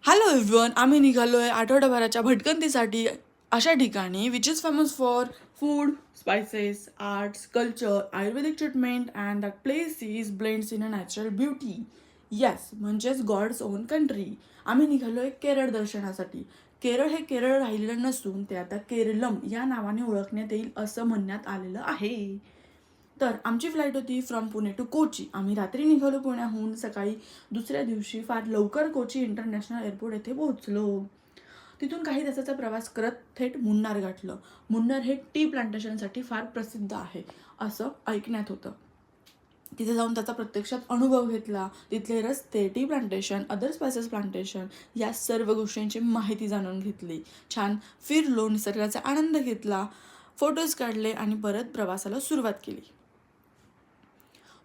Hello everyone, आम्ही निघालोय आठवड्याभराच्या भटकंतीसाठी अशा ठिकाणी which is famous for food, spices, arts, culture, Ayurvedic treatment and that place is blends in a natural beauty. Yes, म्हणजेच God's on country. आम्ही निघालोय केरळ दर्शनासाठी. केरळ हे केरळ राहिलेलं नसून ते आता केरलम या नावाने ओळखण्यात येईल असं म्हणण्यात आलेलं आहे. तर आमची फ्लाईट होती फ्रॉम पुणे टू कोची. आम्ही रात्री निघालो पुण्याहून. सकाळी दुसऱ्या दिवशी फार लवकर कोची इंटरनॅशनल एअरपोर्ट येथे पोहोचलो. तिथून काही तासाचा प्रवास करत थेट मुन्नार गाठलं. मुन्नार हे टी प्लांटेशनसाठी फार प्रसिद्ध आहे असं ऐकण्यात होतं. तिथे जाऊन त्याचा प्रत्यक्षात अनुभव घेतला. तिथले रस्ते, tea plantation, other spices plantation या सर्व गोष्टींची माहिती जाणून घेतली. छान फिरलो, निसर्गाचा आनंद घेतला, फोटोज काढले आणि परत प्रवासाला सुरुवात केली.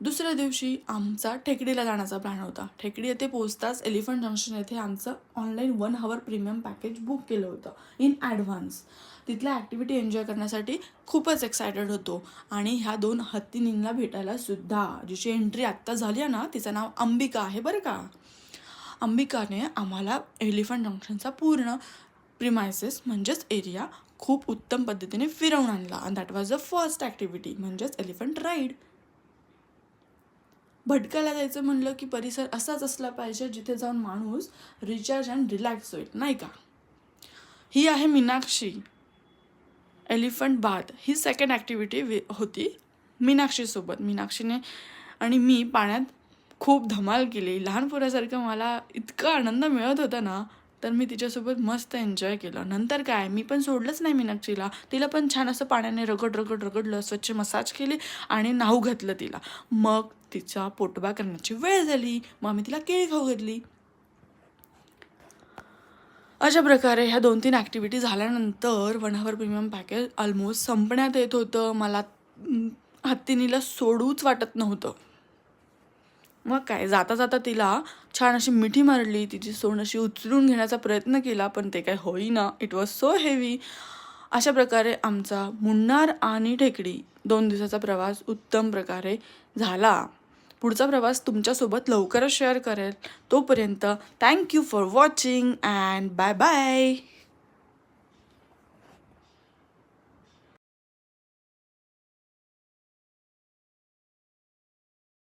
दुसऱ्या दिवशी आमचा टेकडीला जाण्याचा प्लॅन होता. टेकडी येथे पोहोचताच एलिफंट जंक्शन येथे आमचं online 1 hour premium package book केलं होतं इन ॲडव्हान्स. तिथल्या ॲक्टिव्हिटी एन्जॉय करण्यासाठी खूपच एक्सायटेड होतो. आणि ह्या 2 हत्तीनींना भेटायला सुद्धा. जिची एंट्री आत्ता झाली आहे ना, तिचं नाव अंबिका आहे बरं का. अंबिकाने आम्हाला एलिफंट जंक्शनचा पूर्ण प्रिमायसेस म्हणजेच एरिया खूप उत्तम पद्धतीने फिरवून आणला. And that was the first activity म्हणजेच एलिफंट राईड. भटकायला जायचं म्हणलं की परिसर असाच असला पाहिजे जिथे जाऊन माणूस रिचार्ज अँड रिलॅक्स होईल, नाही का. ही आहे मीनाक्षी एलिफंट बाथ. ही सेकंड ॲक्टिव्हिटी होती मीनाक्षीसोबत. मीनाक्षीने आणि मी पाण्यात खूप धमाल केली. लहान पोरासारखं मला इतका आनंद मिळत होता ना, तर मी तिच्यासोबत मस्त एन्जॉय केलं. नंतर काय, मी पण सोडलंच नाही मीनाक्षीला. तिला पण छान असं पाण्याने रगडलं, स्वच्छ मसाज केली आणि न्हाऊ घातलं तिला. मग तिचा पोटबा करण्याची वेळ झाली. मग आम्ही तिला केळी खाऊ घातली. अशा प्रकारे ह्या 2-3 ॲक्टिव्हिटी झाल्यानंतर 1 hour प्रीमियम पॅकेज ऑलमोस्ट संपण्यात येत होतं. मला हत्तीनीला सोडूच वाटत नव्हतं. मग काय, जाता जाता तिला छान अशी मिठी मारली. तिची सोंड अशी उचलून घेण्याचा प्रयत्न केला, पण ते काय होईना. It was so heavy. अशा प्रकारे आमचा मुन्नार आणि टेकडी 2 दिवसाचा प्रवास उत्तम प्रकारे झाला. पुढचा प्रवास तुमच्यासोबत लवकरच शेअर करेल. तोपर्यंत thank you for watching and bye bye.